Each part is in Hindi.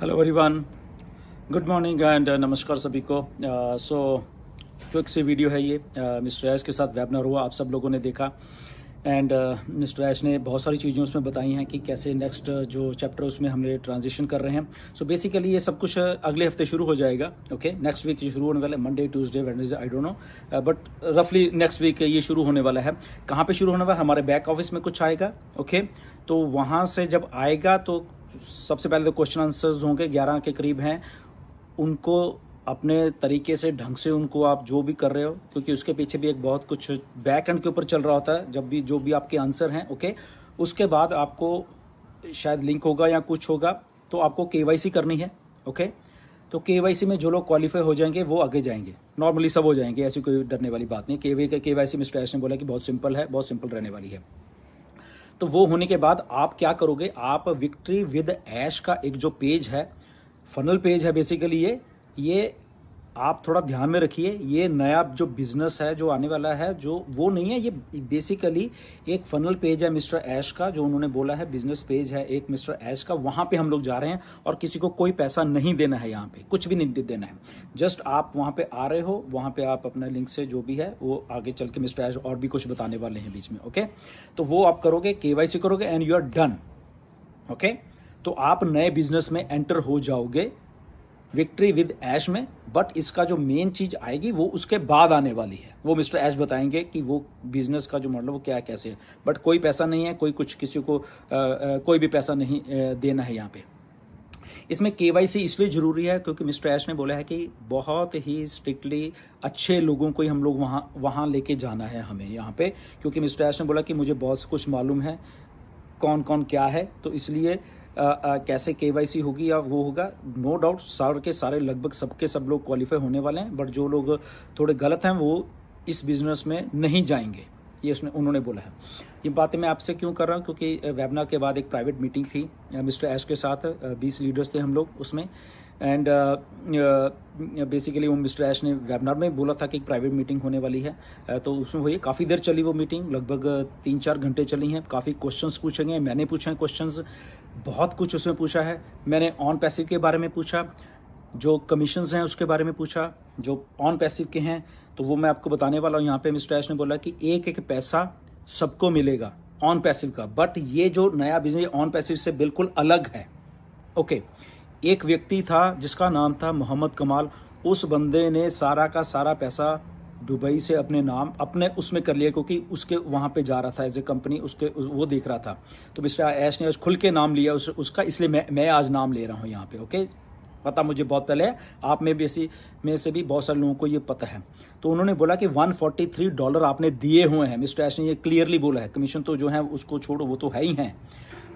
Hello everyone, good morning and नमस्कार सभी को। सो क्विक सी वीडियो है ये। मिस्टर ऐश के साथ वेबिनार हुआ, आप सब लोगों ने देखा एंड मिस्टर ऐश ने बहुत सारी चीज़ें उसमें बताई हैं कि कैसे नेक्स्ट जो चैप्टर उसमें हमने ट्रांजिशन कर रहे हैं। सो बेसिकली ये सब कुछ अगले हफ्ते शुरू हो जाएगा। ओके, नेक्स्ट वीक शुरू होने वाला है, Monday Tuesday Wednesday, I don't know, but रफली नेक्स्ट वीक ये शुरू होने वाला है। कहाँ पे शुरू होने वाला है? हमारे बैक ऑफिस में कुछ आएगा। ओके, तो वहाँ से जब आएगा तो सबसे पहले तो क्वेश्चन आंसर्स होंगे, 11 के करीब हैं। उनको अपने तरीके से ढंग से उनको आप जो भी कर रहे हो, क्योंकि उसके पीछे भी एक बहुत कुछ बैक एंड के ऊपर चल रहा होता है। जब भी जो भी आपके आंसर हैं, ओके, उसके बाद आपको शायद लिंक होगा या कुछ होगा, तो आपको केवाईसी करनी है। ओके, तो केवाईसी में जो लोग क्वालिफाई हो जाएंगे वो आगे जाएंगे, नॉर्मली सब हो जाएंगे, ऐसी कोई डरने वाली बात नहीं। केवाईसी मिस्टर ऐश ने बोला कि बहुत सिंपल है, बहुत सिंपल रहने वाली है। तो वो होने के बाद आप क्या करोगे, आप विक्ट्री विद ऐश का एक जो पेज है, फनल पेज है बेसिकली, ये आप थोड़ा ध्यान में रखिए। ये नया जो बिजनेस है जो आने वाला है, जो वो नहीं है, ये बेसिकली एक फनल पेज है मिस्टर ऐश का, जो उन्होंने बोला है बिजनेस पेज है एक मिस्टर ऐश का। वहां पे हम लोग जा रहे हैं और किसी को कोई पैसा नहीं देना है, यहाँ पे कुछ भी नहीं देना है। जस्ट आप वहां पे आ रहे हो, वहां पे आप अपना लिंक से जो भी है वो आगे चल के मिस्टर ऐश और भी कुछ बताने वाले हैं बीच में। ओके, तो वो आप करोगे, केवाईसी करोगे and you are done. Okay, तो आप नए बिजनेस में एंटर हो जाओगे विक्ट्री विद ऐश में। बट इसका जो मेन चीज आएगी वो उसके बाद आने वाली है, वो मिस्टर ऐश बताएंगे कि वो बिजनेस का जो मॉडल वो क्या कैसे है। बट कोई पैसा नहीं है, कोई कुछ किसी को कोई भी पैसा नहीं देना है यहाँ पे। इसमें केवाईसी इसलिए जरूरी है क्योंकि मिस्टर ऐश ने बोला है कि बहुत ही स्ट्रिक्टली अच्छे लोगों को ही हम लोग वहाँ लेके जाना है हमें यहाँ पे, क्योंकि मिस्टर ऐश ने बोला कि मुझे बहुत कुछ मालूम है कौन कौन क्या है, तो इसलिए कैसे केवाईसी होगी या वो होगा। नो डाउट सारे के सारे लगभग सबके सब लोग क्वालिफाई होने वाले हैं, बट जो लोग थोड़े गलत हैं वो इस बिजनेस में नहीं जाएंगे, ये उन्होंने बोला है। ये बातें मैं आपसे क्यों कर रहा हूँ, क्योंकि वेबिनार के बाद एक प्राइवेट मीटिंग थी मिस्टर ऐश के साथ, 20 लीडर्स थे हम लोग उसमें। एंड बेसिकली वो मिस्टर ऐश ने वेबिनार में बोला था कि एक प्राइवेट मीटिंग होने वाली है, तो उसमें हुई काफ़ी देर चली वो मीटिंग, लगभग 3-4 घंटे चली हैं। काफ़ी क्वेश्चंस पूछे गए, मैंने पूछे हैं क्वेश्चंस, बहुत कुछ उसमें पूछा है। मैंने ऑन पैसिव के बारे में पूछा, जो कमीशंस हैं उसके बारे में पूछा, जो ऑन पैसिव के हैं तो वो मैं आपको बताने वाला हूँ। यहाँ पे मिस्टर ऐश ने बोला कि एक एक पैसा सबको मिलेगा ऑन पैसिव का, बट ये जो नया बिजनेस ऑन पैसिव से बिल्कुल अलग है। ओके, एक व्यक्ति था जिसका नाम था मोहम्मद कमाल, उस बंदे ने सारा का सारा पैसा दुबई से अपने नाम अपने उसमें कर लिया, क्योंकि उसके वहाँ पे जा रहा था एज ए कंपनी, उसके वो देख रहा था। तो मिस्टर ऐश ने खुल के नाम लिया उसका, इसलिए मैं आज नाम ले रहा हूँ यहाँ पे। ओके, पता मुझे बहुत पहले है, आप में भी में से भी बहुत सारे लोगों को ये पता है। तो उन्होंने बोला कि $143 आपने दिए हुए हैं, मिस्टर ऐश ने ये क्लियरली बोला है। कमीशन तो जो है उसको छोड़ो, वो तो है ही हैं,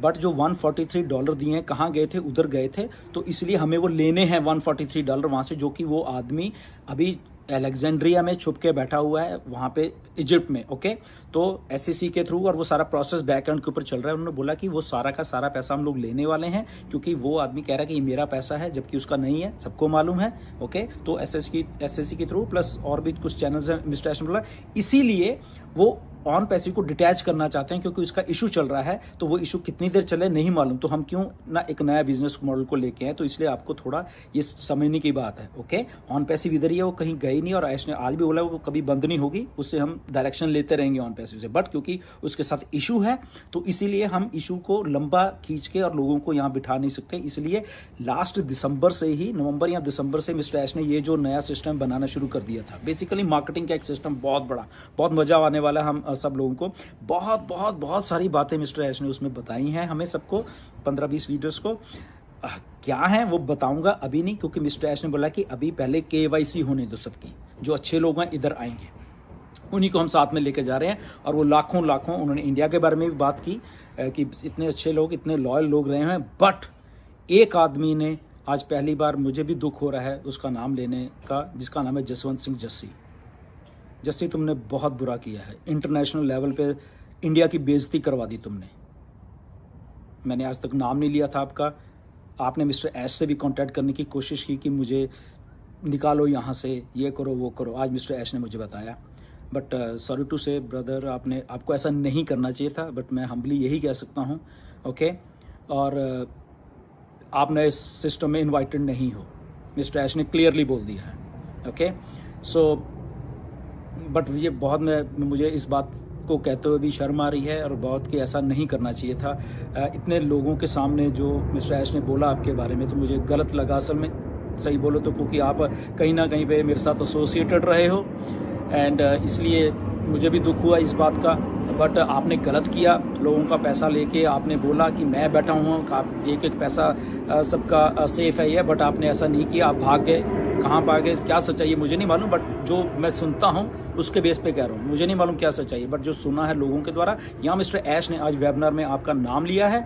बट जो $143 दिए हैं कहाँ गए थे, उधर गए थे, तो इसलिए हमें वो लेने हैं $143 वहाँ से, जो कि वो आदमी अभी अलेक्जेंड्रिया में छुप के बैठा हुआ है वहाँ पे इजिप्ट में। ओके, तो एससीसी के थ्रू, और वो सारा प्रोसेस बैक एंड के ऊपर चल रहा है। उन्होंने बोला कि वो सारा का सारा पैसा हम लोग लेने वाले हैं, क्योंकि वो आदमी कह रहा है कि ये मेरा पैसा है, जबकि उसका नहीं है, सबको मालूम है। ओके, तो एसएससी के थ्रू प्लस और भी कुछ चैनल्स हैं मिस्टर ऐश ने बोला, इसीलिए वो ऑन पैसिव को डिटैच करना चाहते हैं, क्योंकि उसका इशू चल रहा है। तो वो इशू कितनी देर चले नहीं मालूम, तो हम क्यों ना एक नया बिजनेस मॉडल को लेके आए। तो इसलिए आपको थोड़ा ये समझने की बात है। ओके, ऑन पैसिव इधर ही है, वो कहीं गई नहीं, और ऐश ने आज भी बोला वो कभी बंद नहीं होगी, उससे हम डायरेक्शन लेते रहेंगे ऑन पैसिव से। बट क्योंकि उसके साथ इशू है, तो इसीलिए हम इशू को लंबा खींच के और लोगों को यहाँ बिठा नहीं सकते। इसलिए लास्ट दिसंबर से ही, नवंबर या दिसंबर से मिस्टर ऐश ने ये जो नया सिस्टम बनाना शुरू कर दिया था, बेसिकली मार्केटिंग का एक सिस्टम, बहुत बड़ा, बहुत मजा आने वाला है हम सब लोगों को। बहुत बहुत बहुत सारी बातें मिस्टर ऐश ने उसमें बताई हैं हमें सबको, 15-20 लीडर्स को। क्या है वो बताऊंगा अभी नहीं, क्योंकि मिस्टर ऐश ने बोला कि अभी पहले केवाईसी होने दो सबकी, जो अच्छे लोग हैं इधर आएंगे, उन्हीं को हम साथ में लेके जा रहे हैं। और वो लाखों लाखों, उन्होंने इंडिया के बारे में भी बात की कि इतने अच्छे लोग, इतने लॉयल लोग रहे हैं, बट एक आदमी ने आज पहली बार, मुझे भी दुख हो रहा है उसका नाम लेने का, जिसका नाम है जसवंत सिंह जस्सी। जस्सी, तुमने बहुत बुरा किया है, इंटरनेशनल लेवल पे इंडिया की बेइज्जती करवा दी तुमने। मैंने आज तक नाम नहीं लिया था आपका, आपने मिस्टर ऐश से भी कांटेक्ट करने की कोशिश की कि मुझे निकालो यहाँ से, ये करो वो करो। आज मिस्टर ऐश ने मुझे बताया, बट सॉरी टू से ब्रदर, आपको ऐसा नहीं करना चाहिए था, बट मैं हम्बली यही कह सकता हूँ। ओके, और आप नए सिस्टम में इन्वाइटेड नहीं हो। मिस्टर ऐश ने क्लियरली बोल दिया है। ओके, सो बट ये बहुत मुझे इस बात को कहते हुए भी शर्म आ रही है और बहुत कि ऐसा नहीं करना चाहिए था। इतने लोगों के सामने जो मिस्टर ऐश ने बोला आपके बारे में, तो मुझे गलत लगा असल में, सही बोलो तो, क्योंकि आप कहीं ना कहीं पे मेरे साथ एसोसिएटेड रहे हो एंड इसलिए मुझे भी दुख हुआ इस बात का। बट आपने गलत किया, लोगों का पैसा लेके आपने बोला कि मैं बैठा हूँ, आप एक एक पैसा सबका सेफ है ये, बट आपने ऐसा नहीं किया, आप भाग गए। कहाँ भाग गए, क्या सच्चाई है मुझे नहीं मालूम, बट जो मैं सुनता हूँ उसके बेस पे कह रहा हूँ, मुझे नहीं मालूम क्या सच्चाई है, बट जो सुना है लोगों के द्वारा। यहाँ मिस्टर ऐश ने आज वेबिनार में आपका नाम लिया है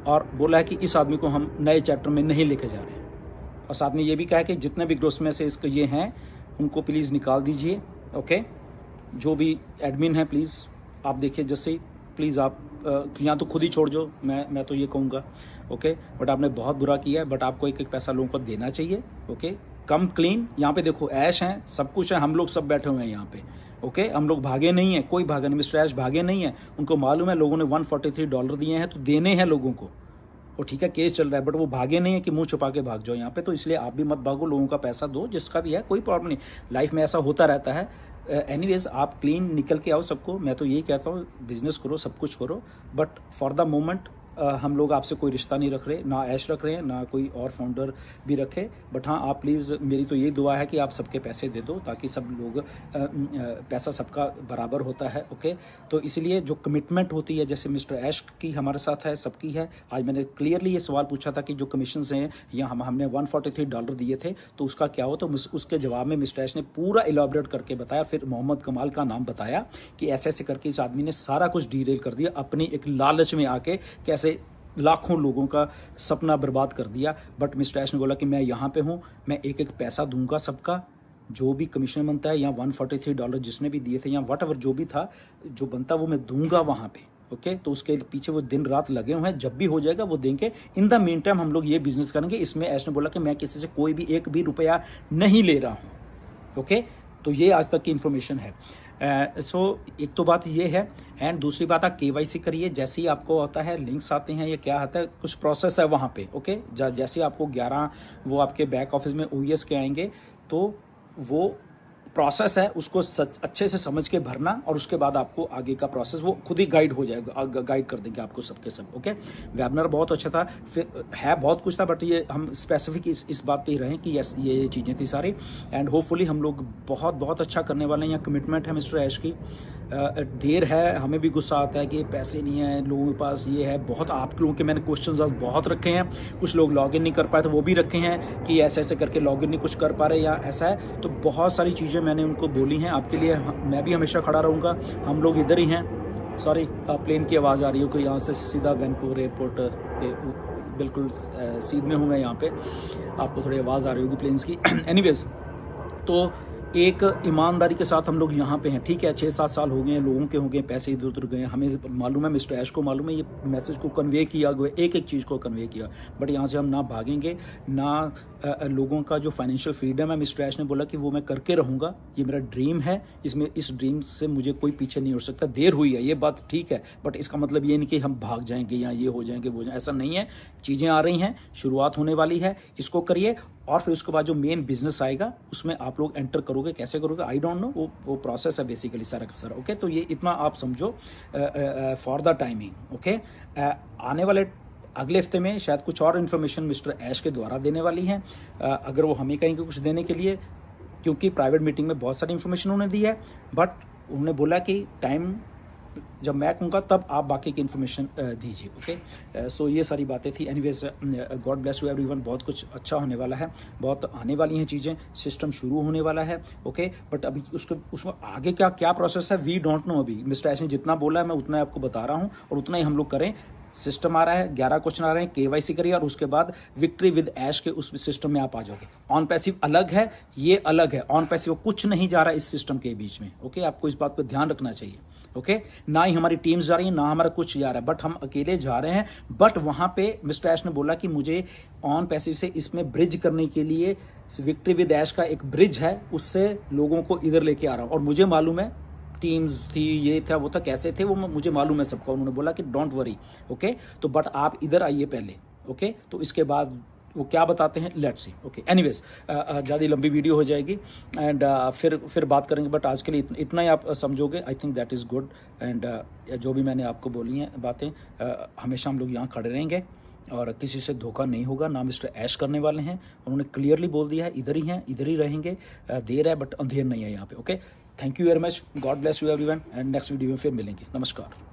और बोला है कि इस आदमी को हम नए चैप्टर में नहीं लेके जा रहे हैं, और साथ में ये भी कहा है कि जितने भी ग्रोस में से इसके ये हैं उनको प्लीज़ निकाल दीजिए। ओके, जो भी एडमिन है प्लीज़ आप देखिए, जैसे प्लीज़ आप या तो खुद ही छोड़ दो, मैं तो ये कहूँगा। ओके, बट आपने बहुत बुरा किया है, बट आपको एक एक पैसा लोगों को देना चाहिए। ओके, कम क्लीन। यहाँ पे देखो ऐश हैं, सब कुछ है, हम लोग सब बैठे हुए हैं यहाँ पे। ओके, हम लोग भागे नहीं हैं, कोई भागा नहीं, मिस्टर ऐश भागे नहीं है। उनको मालूम है लोगों ने $143 दिए हैं तो देने हैं लोगों को, और ठीक है केस चल रहा है, बट वो भागे नहीं है कि मुंह छुपा के भाग जाओ यहाँ पे। तो इसलिए आप भी मत भागो, लोगों का पैसा दो, जिसका भी है, कोई प्रॉब्लम नहीं, लाइफ में ऐसा होता रहता है। एनीवेज आप क्लीन निकल के आओ सबको, मैं तो यही कहता हूँ, बिजनेस करो, सब कुछ करो, बट फॉर द मोमेंट हम लोग आपसे कोई रिश्ता नहीं रख रहे, ना ऐश रख रहे हैं, ना कोई और फाउंडर भी रखे। बट हाँ, आप प्लीज़, मेरी तो यही दुआ है कि आप सबके पैसे दे दो, ताकि सब लोग पैसा सबका बराबर होता है। ओके, तो इसलिए जो कमिटमेंट होती है, जैसे मिस्टर ऐश की हमारे साथ है, सबकी है। आज मैंने क्लियरली ये सवाल पूछा था कि जो कमीशन हैं, या हमने $143 दिए थे, तो उसका क्या हो, तो उसके जवाब में मिस्टर ऐश ने पूरा इलाबरेट करके बताया। फिर मोहम्मद कमाल का नाम बताया कि ऐसे ऐसे करके इस आदमी ने सारा कुछ डिटेल कर दिया, अपनी एक लालच में आके कैसे लाखों लोगों का सपना बर्बाद कर दिया। बट मिस्टर ऐश ने बोला कि मैं यहाँ पे हूँ, मैं एक एक पैसा दूंगा सबका, जो भी कमीशन बनता है, या $143 जिसने भी दिए थे, या वट एवर जो भी था, जो बनता वो मैं दूंगा वहाँ पे। ओके, तो उसके पीछे वो दिन रात लगे हुए हैं, जब भी हो जाएगा वो देंगे। इन द मीन टाइम हम लोग ये बिजनेस करेंगे। इसमें ऐश ने बोला कि मैं किसी से कोई भी एक भी रुपया नहीं ले रहा हूँ। ओके, तो ये आज तक की इन्फॉर्मेशन है। सो एक तो बात ये है, एंड दूसरी बात, आप KYC करिए। जैसे ही आपको आता है लिंक्स आते हैं, ये क्या आता है, कुछ प्रोसेस है वहाँ पे। ओके, जैसे ही आपको 11 वो आपके बैक ऑफिस में OES के आएंगे, तो वो प्रोसेस है, उसको अच्छे से समझ के भरना, और उसके बाद आपको आगे का प्रोसेस वो खुद ही गाइड हो जाएगा, गाइड कर देंगे आपको सबके सब। ओके, वेबिनार बहुत अच्छा था, फिर है बहुत कुछ था, बट ये हम स्पेसिफिक इस बात पे ही रहें कि यस ये चीज़ें थी सारी। एंड होपफुली हम लोग बहुत बहुत अच्छा करने वाले हैं। यहाँ कमिटमेंट है मिस्टर ऐश की। देर है, हमें भी गुस्सा आता है कि पैसे नहीं है लोगों के पास, ये है बहुत। आप लोगों के मैंने क्वेश्चंस आज बहुत रखे हैं, कुछ लोग लॉगिन नहीं कर पाए तो वो भी रखे हैं कि ऐसे ऐसे करके लॉगिन नहीं कुछ कर पा रहे या ऐसा है। तो बहुत सारी चीज़ें मैंने उनको बोली हैं आपके लिए, मैं भी हमेशा खड़ा रहूँगा। हम लोग इधर ही हैं। सॉरी, प्लेन की आवाज़ आ रही हो कि यहाँ से सीधा वैंकूवर एयरपोर्ट पे बिल्कुल सीध में हूँ मैं यहाँ पे, आपको थोड़ी आवाज़ आ रही होगी प्लेन्स की। एनीवेज, तो एक ईमानदारी के साथ हम लोग यहाँ पे हैं, ठीक है। 6-7 साल हो गए हैं, लोगों के हो गए, पैसे इधर उधर गए, हमें मालूम है, मिस्टर ऐश को मालूम है, ये मैसेज को कन्वे किया गया, एक एक चीज़ को कन्वे किया। बट यहाँ से हम ना भागेंगे, ना लोगों का जो फाइनेंशियल फ्रीडम है, मिस्टर ऐश ने बोला कि वो मैं करके रहूँगा, ये मेरा ड्रीम है, इसमें इस ड्रीम से मुझे कोई पीछे नहीं हो सकता। देर हुई है ये बात ठीक है, बट इसका मतलब ये नहीं कि हम भाग जाएंगे या ये हो जाएंगे वो ऐसा नहीं है। चीज़ें आ रही हैं, शुरुआत होने वाली है, इसको करिए, और फिर उसके बाद जो मेन बिजनेस आएगा उसमें आप लोग एंटर करोगे। कैसे करोगे आई डोंट नो, वो प्रोसेस है बेसिकली सारा का सारा। ओके, तो ये इतना आप समझो फॉर द टाइमिंग। ओके, आने वाले अगले हफ्ते में शायद कुछ और इन्फॉर्मेशन मिस्टर ऐश के द्वारा देने वाली हैं, अगर वो हमें कहेंगे कुछ देने के लिए, क्योंकि प्राइवेट मीटिंग में बहुत सारी इन्फॉर्मेशन उन्होंने दी है। बट उन्होंने बोला कि टाइम जब मैं कहूँगा तब आप बाकी की इन्फॉर्मेशन दीजिए। ओके, सो ये सारी बातें थी। Anyways, God bless you everyone. बहुत कुछ अच्छा होने वाला है, बहुत आने वाली हैं चीज़ें, सिस्टम शुरू होने वाला है। ओके, बट अभी उसमें आगे क्या क्या प्रोसेस है वी डोंट नो। अभी मिस्टर ऐश ने जितना बोला है मैं उतना आपको बता रहा हूँ, और उतना ही हम लोग करें। सिस्टम आ रहा है, 11 क्वेश्चन आ रहे हैं, KYC करिए, और उसके बाद विक्ट्री विद ऐश के उस सिस्टम में आप आ जाओगे। ऑन पैसिव अलग है, ये अलग है। ऑन पैसिव कुछ नहीं जा रहा है इस सिस्टम के बीच में। ओके, आपको इस बात पर ध्यान रखना चाहिए। ओके, ना ही हमारी टीम्स जा रही है, ना हमारा कुछ जा रहा है, बट हम अकेले जा रहे हैं। बट वहां पे मिस्टर ऐश ने बोला कि मुझे ऑन पैसिव से इसमें ब्रिज करने के लिए विक्ट्री विद ऐश का एक ब्रिज है, उससे लोगों को इधर लेके आ रहा हूं। और मुझे मालूम है टीम्स थी, ये था वो था, कैसे थे वो मुझे मालूम है सबका। उन्होंने बोला कि डोंट वरी। ओके, तो बट आप इधर आइए पहले। ओके तो इसके बाद वो क्या बताते हैं, लेट्स सी। ओके एनीवेज, ज़्यादा लंबी वीडियो हो जाएगी एंड फिर बात करेंगे, बट आज के लिए इतना ही आप समझोगे, I think that is good. And जो भी मैंने आपको बोली हैं बातें, हमेशा हम लोग यहाँ खड़े रहेंगे और किसी से धोखा नहीं होगा, ना मिस्टर ऐश करने वाले हैं। उन्होंने क्लियरली बोल दिया है, इधर ही हैं, इधर ही रहेंगे। देर है बट अंधेर नहीं है यहाँ पे। Okay, thank you very much, God bless you everyone, and next video में फिर मिलेंगे। नमस्कार।